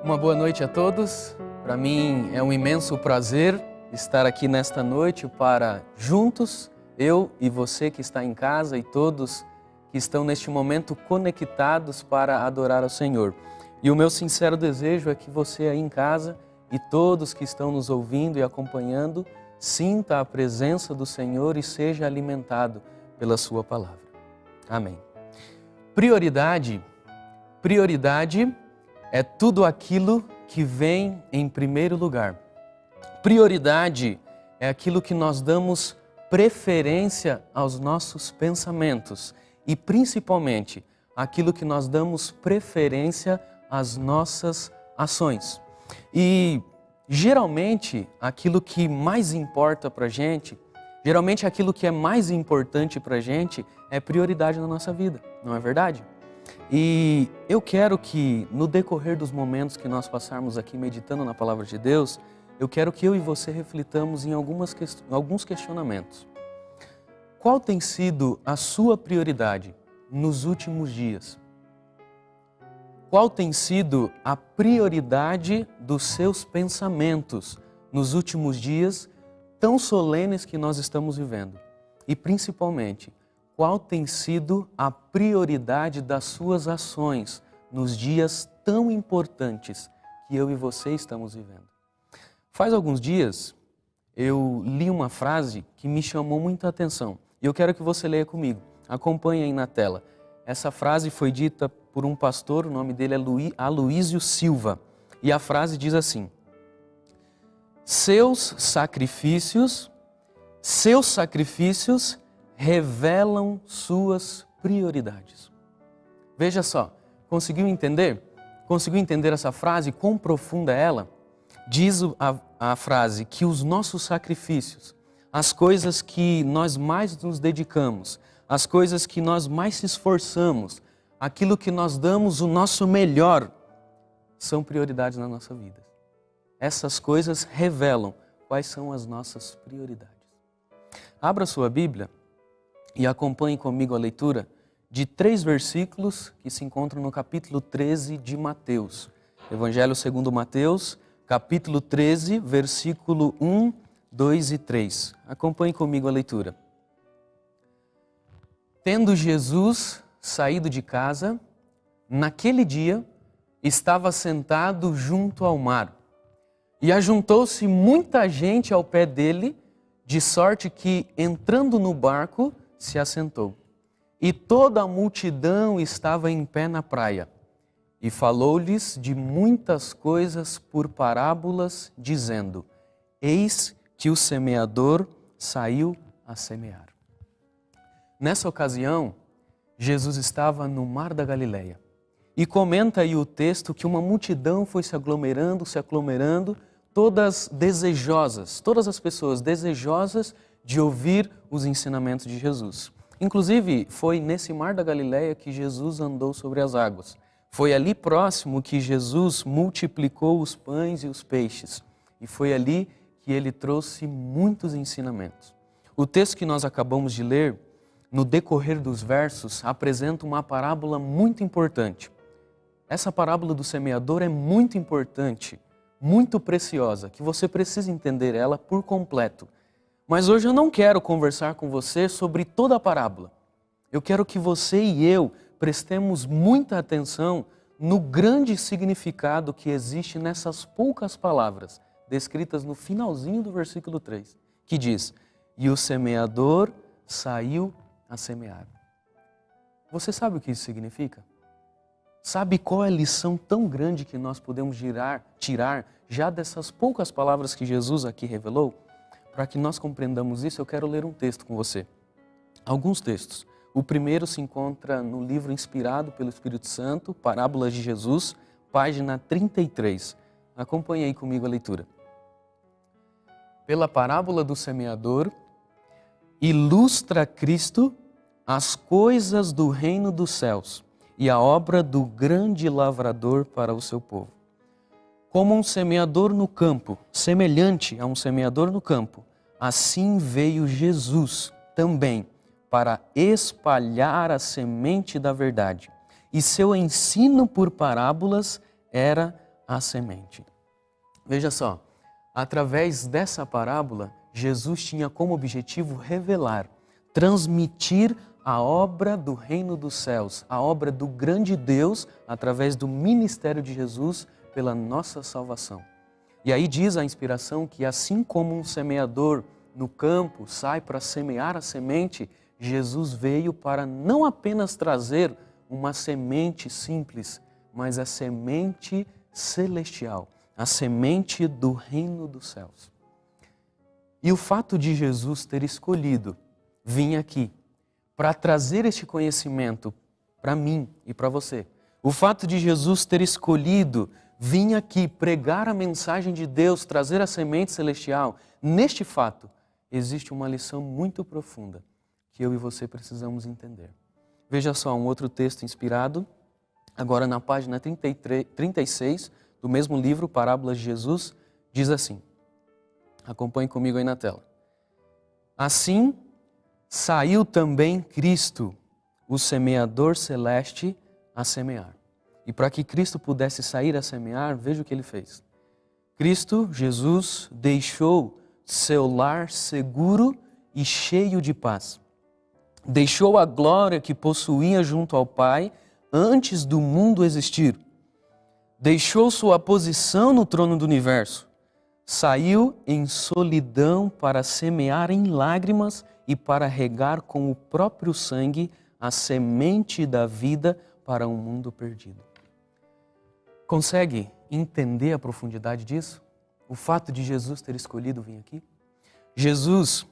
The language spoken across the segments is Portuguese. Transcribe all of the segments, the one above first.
Uma boa noite a todos. Para mim é um imenso prazer estar aqui nesta noite para juntos, eu e você que está em casa e todos que estão neste momento conectados para adorar ao Senhor. E o meu sincero desejo é que você aí em casa e todos que estão nos ouvindo e acompanhando sinta a presença do Senhor e seja alimentado pela sua palavra. Amém. Prioridade é tudo aquilo que vem em primeiro lugar. Prioridade é aquilo que nós damos preferência aos nossos pensamentos e principalmente aquilo que nós damos preferência às nossas ações. E geralmente aquilo que mais importa para a gente, geralmente aquilo que é mais importante para a gente é prioridade na nossa vida, não é verdade? E eu quero que no decorrer dos momentos que nós passarmos aqui meditando na Palavra de Deus, eu quero que eu e você reflitamos em alguns questionamentos. Qual tem sido a sua prioridade nos últimos dias? Qual tem sido a prioridade dos seus pensamentos nos últimos dias tão solenes que nós estamos vivendo? E principalmente, qual tem sido a prioridade das suas ações nos dias tão importantes que eu e você estamos vivendo? Faz alguns dias eu li uma frase que me chamou muita atenção e eu quero que você leia comigo. Acompanhe aí na tela. Essa frase foi dita por um pastor, o nome dele é Aloísio Silva, e a frase diz assim: Seus sacrifícios revelam suas prioridades. Veja só, conseguiu entender? Conseguiu entender essa frase? Quão profunda é ela? Diz a frase que os nossos sacrifícios, as coisas que nós mais nos dedicamos, as coisas que nós mais se esforçamos, aquilo que nós damos o nosso melhor, são prioridades na nossa vida. Essas coisas revelam quais são as nossas prioridades. Abra sua Bíblia e acompanhe comigo a leitura de 3 versículos que se encontram no capítulo 13 de Mateus. Evangelho segundo Mateus, capítulo 13, versículo 1, 2 e 3. Acompanhe comigo a leitura. Tendo Jesus saído de casa, naquele dia estava sentado junto ao mar, e ajuntou-se muita gente ao pé dele, de sorte que, entrando no barco, se assentou. E toda a multidão estava em pé na praia. E falou-lhes de muitas coisas por parábolas, dizendo: Eis que o semeador saiu a semear. Nessa ocasião, Jesus estava no mar da Galileia. E comenta aí o texto que uma multidão foi se aglomerando, todas desejosas, todas as pessoas desejosas de ouvir os ensinamentos de Jesus. Inclusive, foi nesse mar da Galileia que Jesus andou sobre as águas. Foi ali próximo que Jesus multiplicou os pães e os peixes. E foi ali que ele trouxe muitos ensinamentos. O texto que nós acabamos de ler, no decorrer dos versos, apresenta uma parábola muito importante. Essa parábola do semeador é muito importante, muito preciosa, que você precisa entender ela por completo. Mas hoje eu não quero conversar com você sobre toda a parábola. Eu quero que você e eu prestemos muita atenção no grande significado que existe nessas poucas palavras, descritas no finalzinho do versículo 3, que diz: E o semeador saiu a semear. Você sabe o que isso significa? Sabe qual é a lição tão grande que nós podemos tirar já dessas poucas palavras que Jesus aqui revelou? Para que nós compreendamos isso, eu quero ler um texto com você. Alguns textos. O primeiro se encontra no livro inspirado pelo Espírito Santo, Parábolas de Jesus, página 33. Acompanhe aí comigo a leitura. Pela parábola do semeador, ilustra Cristo as coisas do reino dos céus e a obra do grande lavrador para o seu povo. Como um semeador no campo, semelhante a um semeador no campo, assim veio Jesus também para espalhar a semente da verdade. E seu ensino por parábolas era a semente. Veja só, através dessa parábola, Jesus tinha como objetivo revelar, transmitir a obra do reino dos céus, a obra do grande Deus, através do ministério de Jesus pela nossa salvação. E aí diz a inspiração que assim como um semeador no campo sai para semear a semente, Jesus veio para não apenas trazer uma semente simples, mas a semente celestial, a semente do reino dos céus. E o fato de Jesus ter escolhido vir aqui para trazer este conhecimento para mim e para você, o fato de Jesus ter escolhido vir aqui pregar a mensagem de Deus, trazer a semente celestial, neste fato existe uma lição muito profunda que eu e você precisamos entender. Veja só um outro texto inspirado, agora na página 36 do mesmo livro, Parábolas de Jesus, diz assim, acompanhe comigo aí na tela. Assim saiu também Cristo, o semeador celeste, a semear. E para que Cristo pudesse sair a semear, veja o que ele fez. Cristo, Jesus, deixou seu lar seguro e cheio de paz. Deixou a glória que possuía junto ao Pai antes do mundo existir. Deixou sua posição no trono do universo. Saiu em solidão para semear em lágrimas e para regar com o próprio sangue a semente da vida para um mundo perdido. Consegue entender a profundidade disso? O fato de Jesus ter escolhido vir aqui? Jesus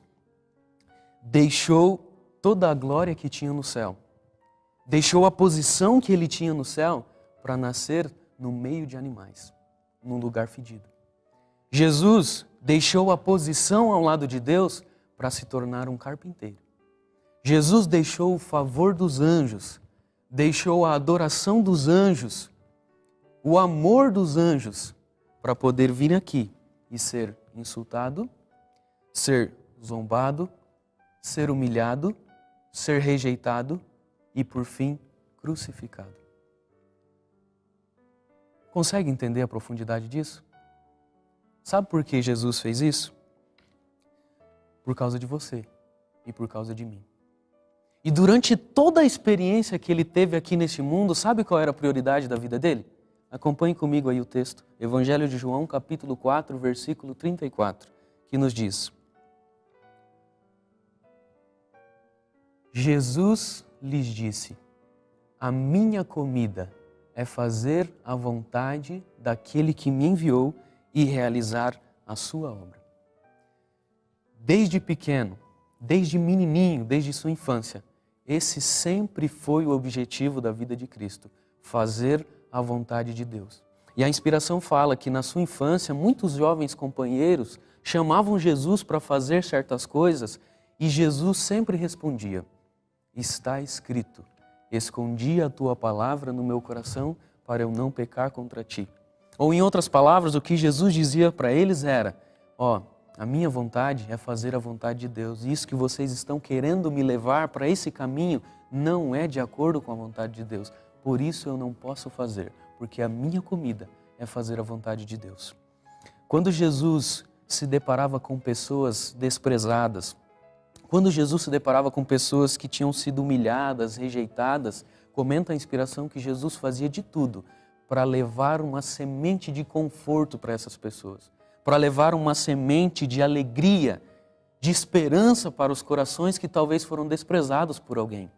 deixou toda a glória que tinha no céu, deixou a posição que ele tinha no céu para nascer no meio de animais, num lugar fedido. Jesus deixou a posição ao lado de Deus para se tornar um carpinteiro. Jesus deixou o favor dos anjos, deixou a adoração dos anjos, o amor dos anjos, para poder vir aqui e ser insultado, ser zombado, ser humilhado, ser rejeitado e, por fim, crucificado. Consegue entender a profundidade disso? Sabe por que Jesus fez isso? Por causa de você e por causa de mim. E durante toda a experiência que ele teve aqui neste mundo, sabe qual era a prioridade da vida dele? Acompanhe comigo aí o texto, Evangelho de João, capítulo 4, versículo 34, que nos diz: Jesus lhes disse, a minha comida é fazer a vontade daquele que me enviou e realizar a sua obra. Desde pequeno, desde menininho, desde sua infância, esse sempre foi o objetivo da vida de Cristo, fazer a vontade de Deus. E a inspiração fala que na sua infância, muitos jovens companheiros chamavam Jesus para fazer certas coisas e Jesus sempre respondia, está escrito, escondi a tua palavra no meu coração para eu não pecar contra ti. Ou em outras palavras, o que Jesus dizia para eles era, a minha vontade é fazer a vontade de Deus. E isso que vocês estão querendo me levar para esse caminho não é de acordo com a vontade de Deus. Por isso eu não posso fazer, porque a minha comida é fazer a vontade de Deus. Quando Jesus se deparava com pessoas desprezadas, quando Jesus se deparava com pessoas que tinham sido humilhadas, rejeitadas, comenta a inspiração que Jesus fazia de tudo para levar uma semente de conforto para essas pessoas, para levar uma semente de alegria, de esperança para os corações que talvez foram desprezados por alguém.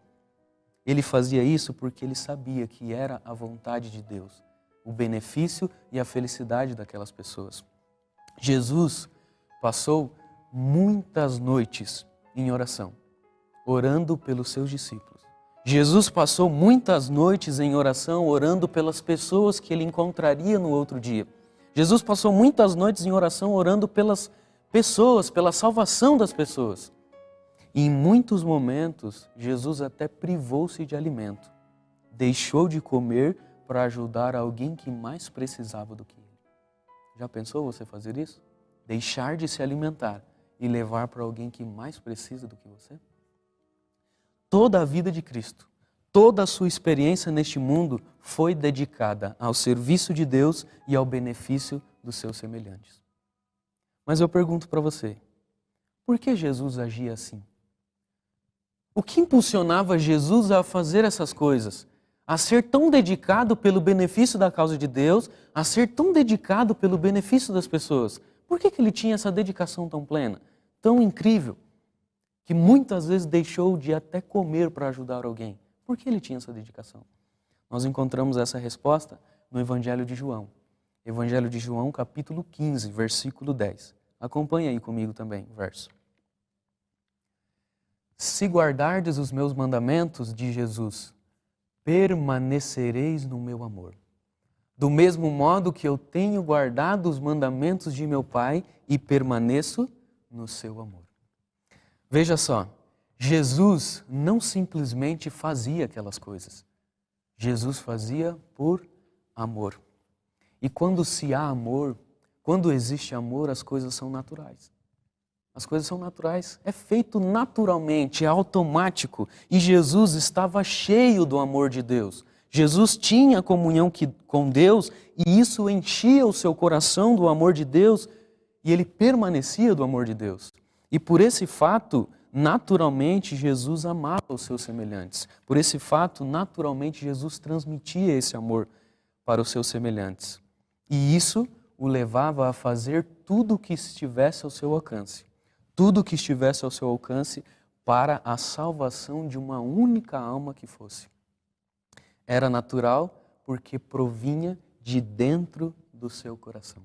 Ele fazia isso porque ele sabia que era a vontade de Deus, o benefício e a felicidade daquelas pessoas. Jesus passou muitas noites em oração, orando pelos seus discípulos. Jesus passou muitas noites em oração, orando pelas pessoas que ele encontraria no outro dia. Jesus passou muitas noites em oração, orando pelas pessoas, pela salvação das pessoas. E em muitos momentos, Jesus até privou-se de alimento. Deixou de comer para ajudar alguém que mais precisava do que ele. Já pensou você fazer isso? Deixar de se alimentar e levar para alguém que mais precisa do que você? Toda a vida de Cristo, Toda a sua experiência neste mundo foi dedicada ao serviço de Deus e ao benefício dos seus semelhantes. Mas eu pergunto para você, por que Jesus agia assim? O que impulsionava Jesus a fazer essas coisas? A ser tão dedicado pelo benefício da causa de Deus, a ser tão dedicado pelo benefício das pessoas? Por que ele tinha essa dedicação tão plena, tão incrível, que muitas vezes deixou de até comer para ajudar alguém? Por que ele tinha essa dedicação? Nós encontramos essa resposta no Evangelho de João. Evangelho de João, capítulo 15, versículo 10. Acompanhe aí comigo também o verso. Se guardardes os meus mandamentos, diz Jesus, permanecereis no meu amor. Do mesmo modo que eu tenho guardado os mandamentos de meu Pai e permaneço no seu amor. Veja só, Jesus não simplesmente fazia aquelas coisas. Jesus fazia por amor. E quando se há amor, quando existe amor, as coisas são naturais. As coisas são naturais, é feito naturalmente, é automático. E Jesus estava cheio do amor de Deus. Jesus tinha comunhão com Deus e isso enchia o seu coração do amor de Deus e ele permanecia do amor de Deus. E por esse fato, naturalmente, Jesus amava os seus semelhantes. Por esse fato, naturalmente, Jesus transmitia esse amor para os seus semelhantes. E isso o levava a fazer tudo o que estivesse ao seu alcance. Tudo o que estivesse ao seu alcance para a salvação de uma única alma que fosse. Era natural porque provinha de dentro do seu coração.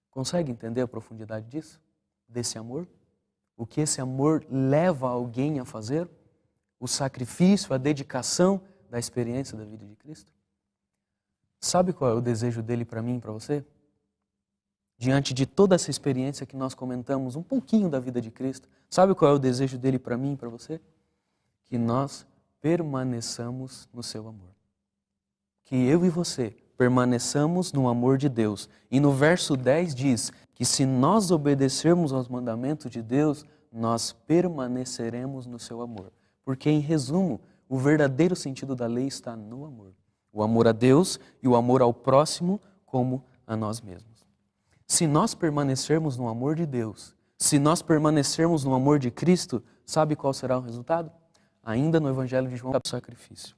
Consegue entender a profundidade disso? Desse amor? O que esse amor leva alguém a fazer? O sacrifício, a dedicação da experiência da vida de Cristo? Sabe qual é o desejo dele para mim e para você? Diante de toda essa experiência que nós comentamos, um pouquinho da vida de Cristo, sabe qual é o desejo dele para mim e para você? Que nós permaneçamos no seu amor. Que eu e você permaneçamos no amor de Deus. E no verso 10 diz que se nós obedecermos aos mandamentos de Deus, nós permaneceremos no seu amor. Porque, em resumo, o verdadeiro sentido da lei está no amor. O amor a Deus e o amor ao próximo como a nós mesmos. Se nós permanecermos no amor de Deus, se nós permanecermos no amor de Cristo, sabe qual será o resultado? Ainda no Evangelho de João, o sacrifício.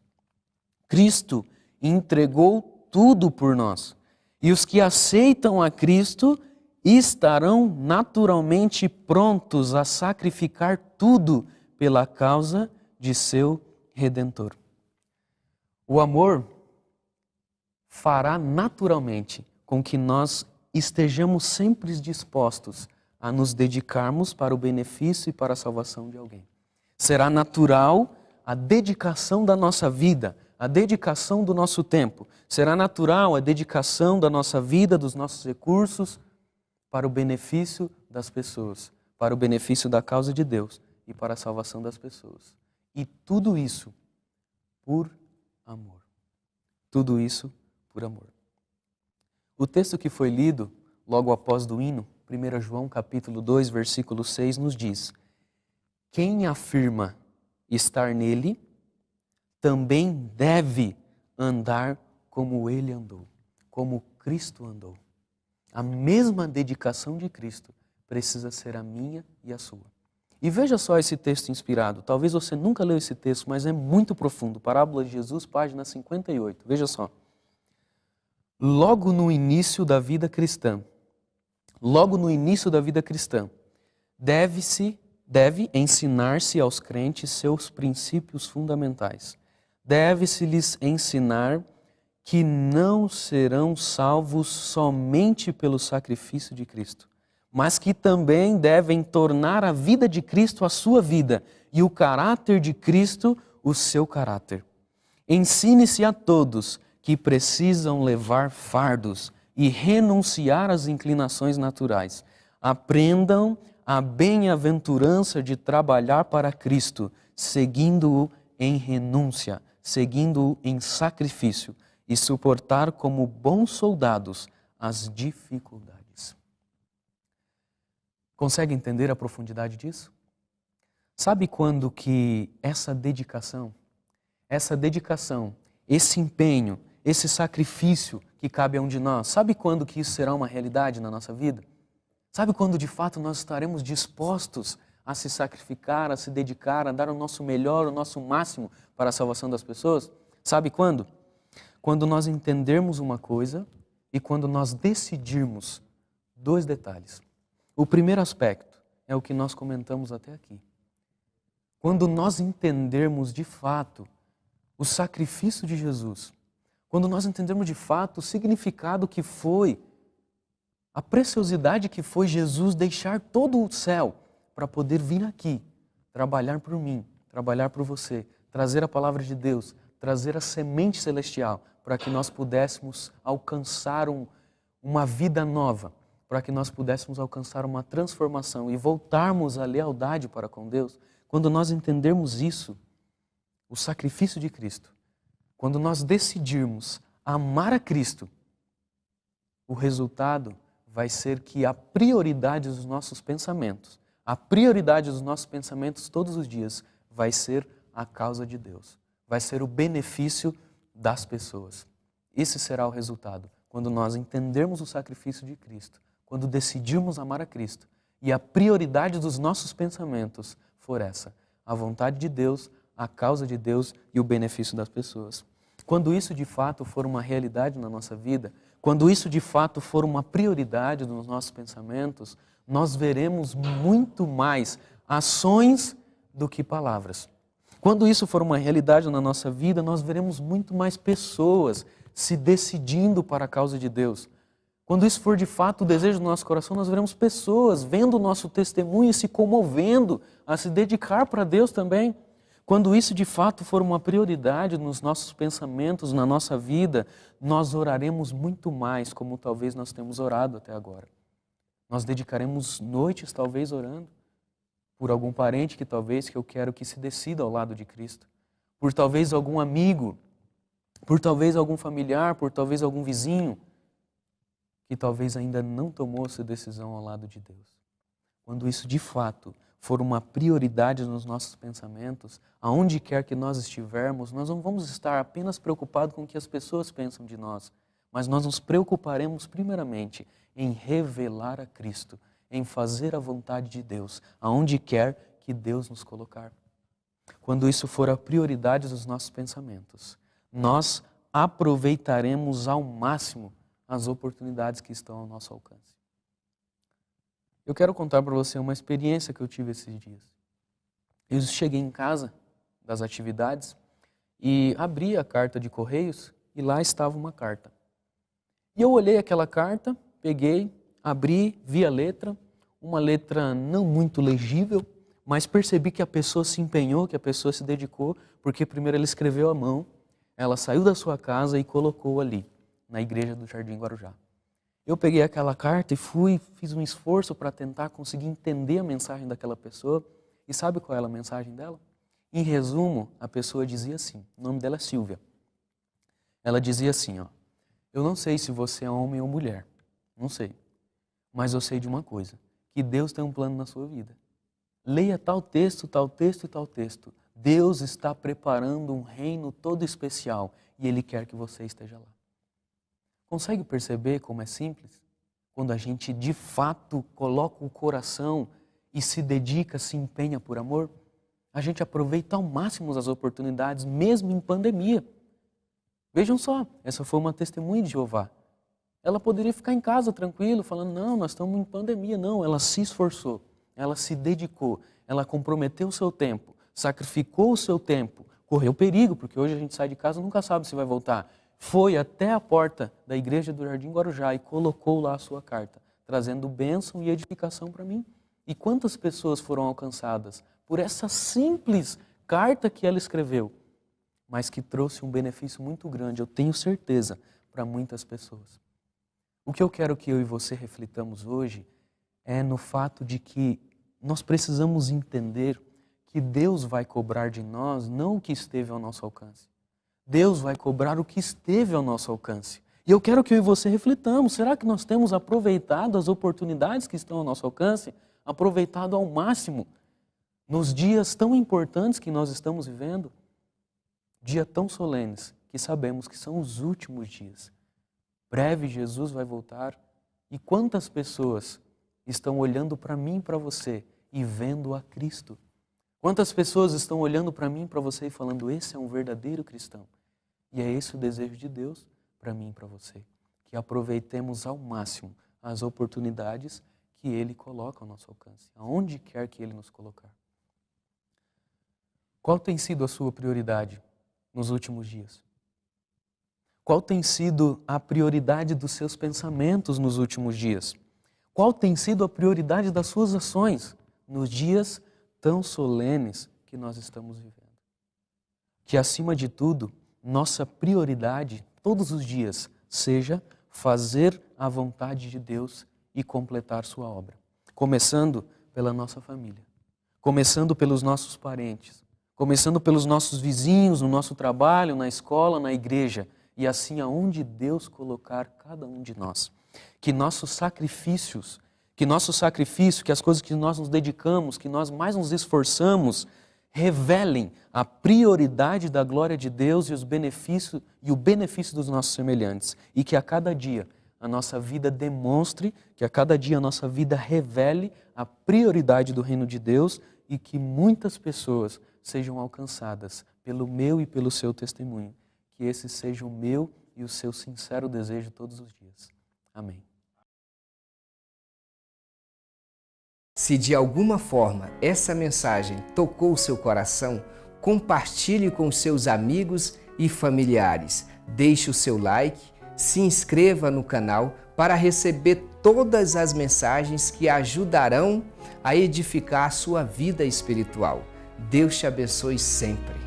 Cristo entregou tudo por nós. E os que aceitam a Cristo estarão naturalmente prontos a sacrificar tudo pela causa de seu Redentor. O amor fará naturalmente com que nós estejamos sempre dispostos a nos dedicarmos para o benefício e para a salvação de alguém. Será natural a dedicação da nossa vida, a dedicação do nosso tempo. Será natural a dedicação da nossa vida, dos nossos recursos, para o benefício das pessoas, para o benefício da causa de Deus e para a salvação das pessoas. E tudo isso por amor. Tudo isso por amor. O texto que foi lido logo após do hino, 1 João capítulo 2, versículo 6, nos diz: quem afirma estar nele, também deve andar como ele andou, como Cristo andou. A mesma dedicação de Cristo precisa ser a minha e a sua. E veja só esse texto inspirado. Talvez você nunca leu esse texto, mas é muito profundo. Parábola de Jesus, página 58. Veja só. Logo no início da vida cristã, deve ensinar-se aos crentes seus princípios fundamentais. Deve-se lhes ensinar que não serão salvos somente pelo sacrifício de Cristo, mas que também devem tornar a vida de Cristo a sua vida e o caráter de Cristo o seu caráter. Ensine-se a todos que precisam levar fardos e renunciar às inclinações naturais. Aprendam a bem-aventurança de trabalhar para Cristo, seguindo-o em renúncia, seguindo-o em sacrifício e suportar como bons soldados as dificuldades. Consegue entender a profundidade disso? Sabe quando que essa dedicação, essa dedicação, esse empenho, esse sacrifício que cabe a um de nós, sabe quando que isso será uma realidade na nossa vida? Sabe quando de fato nós estaremos dispostos a se sacrificar, a se dedicar, a dar o nosso melhor, o nosso máximo para a salvação das pessoas? Sabe quando? Quando nós entendermos uma coisa e quando nós decidirmos dois detalhes. O primeiro aspecto é o que nós comentamos até aqui. Quando nós entendermos de fato o sacrifício de Jesus, quando nós entendermos de fato o significado que foi, a preciosidade que foi Jesus deixar todo o céu para poder vir aqui, trabalhar por mim, trabalhar por você, trazer a palavra de Deus, trazer a semente celestial, para que nós pudéssemos alcançar uma vida nova, para que nós pudéssemos alcançar uma transformação e voltarmos à lealdade para com Deus. Quando nós entendermos isso, o sacrifício de Cristo, quando nós decidirmos amar a Cristo, o resultado vai ser que a prioridade dos nossos pensamentos, a prioridade dos nossos pensamentos todos os dias vai ser a causa de Deus, vai ser o benefício das pessoas. Esse será o resultado quando nós entendermos o sacrifício de Cristo, quando decidirmos amar a Cristo e a prioridade dos nossos pensamentos for essa, a vontade de Deus, a causa de Deus e o benefício das pessoas. Quando isso de fato for uma realidade na nossa vida, quando isso de fato for uma prioridade nos nossos pensamentos, nós veremos muito mais ações do que palavras. Quando isso for uma realidade na nossa vida, nós veremos muito mais pessoas se decidindo para a causa de Deus. Quando isso for de fato o desejo do nosso coração, nós veremos pessoas vendo o nosso testemunho e se comovendo a se dedicar para Deus também. Quando isso de fato for uma prioridade nos nossos pensamentos, na nossa vida, nós oraremos muito mais, como talvez nós temos orado até agora. Nós dedicaremos noites talvez orando por algum parente que eu quero que se decida ao lado de Cristo, por talvez algum amigo, por talvez algum familiar, por talvez algum vizinho, que talvez ainda não tomou essa decisão ao lado de Deus. Quando isso de fato for uma prioridade nos nossos pensamentos, aonde quer que nós estivermos, nós não vamos estar apenas preocupados com o que as pessoas pensam de nós, mas nós nos preocuparemos primeiramente em revelar a Cristo, em fazer a vontade de Deus, aonde quer que Deus nos colocar. Quando isso for a prioridade dos nossos pensamentos, nós aproveitaremos ao máximo as oportunidades que estão ao nosso alcance. Eu quero contar para você uma experiência que eu tive esses dias. Eu cheguei em casa das atividades e abri a carta de correios e lá estava uma carta. E eu olhei aquela carta, peguei, abri, vi a letra, uma letra não muito legível, mas percebi que a pessoa se empenhou, que a pessoa se dedicou, porque primeiro ela escreveu à mão, ela saiu da sua casa e colocou ali, na igreja do Jardim Guarujá. Eu peguei aquela carta e fiz um esforço para tentar conseguir entender a mensagem daquela pessoa. E sabe qual era a mensagem dela? Em resumo, a pessoa dizia assim, o nome dela é Silvia. Ela dizia assim, eu não sei se você é homem ou mulher, não sei, mas eu sei de uma coisa, que Deus tem um plano na sua vida. Leia tal texto, tal texto e tal texto. Deus está preparando um reino todo especial e Ele quer que você esteja lá. Consegue perceber como é simples? Quando a gente de fato coloca o coração e se dedica, se empenha por amor, a gente aproveita ao máximo as oportunidades, mesmo em pandemia. Vejam só, essa foi uma testemunha de Jeová. Ela poderia ficar em casa tranquilo, falando, não, nós estamos em pandemia. Não, ela se esforçou, ela se dedicou, ela comprometeu o seu tempo, sacrificou o seu tempo, correu perigo, porque hoje a gente sai de casa e nunca sabe se vai voltar. Foi até a porta da igreja do Jardim Guarujá e colocou lá a sua carta, trazendo bênção e edificação para mim. E quantas pessoas foram alcançadas por essa simples carta que ela escreveu, mas que trouxe um benefício muito grande, eu tenho certeza, para muitas pessoas. O que eu quero que eu e você reflitamos hoje é no fato de que nós precisamos entender que Deus vai cobrar de nós não o que esteve ao nosso alcance. Deus vai cobrar o que esteve ao nosso alcance. E eu quero que eu e você reflitamos, será que nós temos aproveitado as oportunidades que estão ao nosso alcance? Aproveitado ao máximo nos dias tão importantes que nós estamos vivendo? Dia tão solenes que sabemos que são os últimos dias. Breve Jesus vai voltar e quantas pessoas estão olhando para mim e para você e vendo a Cristo? Quantas pessoas estão olhando para mim e para você e falando, esse é um verdadeiro cristão? E é esse o desejo de Deus para mim e para você. Que aproveitemos ao máximo as oportunidades que Ele coloca ao nosso alcance, aonde quer que Ele nos colocar. Qual tem sido a sua prioridade nos últimos dias? Qual tem sido a prioridade dos seus pensamentos nos últimos dias? Qual tem sido a prioridade das suas ações nos dias tão solenes que nós estamos vivendo? Que, acima de tudo, nossa prioridade todos os dias seja fazer a vontade de Deus e completar sua obra. Começando pela nossa família, começando pelos nossos parentes, começando pelos nossos vizinhos, no nosso trabalho, na escola, na igreja, e assim aonde Deus colocar cada um de nós. Que nossos sacrifícios, que as coisas que nós nos dedicamos, que nós mais nos esforçamos, revelem a prioridade da glória de Deus e o benefício dos nossos semelhantes. E que a cada dia a nossa vida demonstre, que a cada dia a nossa vida revele a prioridade do reino de Deus e que muitas pessoas sejam alcançadas pelo meu e pelo seu testemunho. Que esse seja o meu e o seu sincero desejo todos os dias. Amém. Se de alguma forma essa mensagem tocou o seu coração, compartilhe com seus amigos e familiares. Deixe o seu like, se inscreva no canal para receber todas as mensagens que ajudarão a edificar a sua vida espiritual. Deus te abençoe sempre.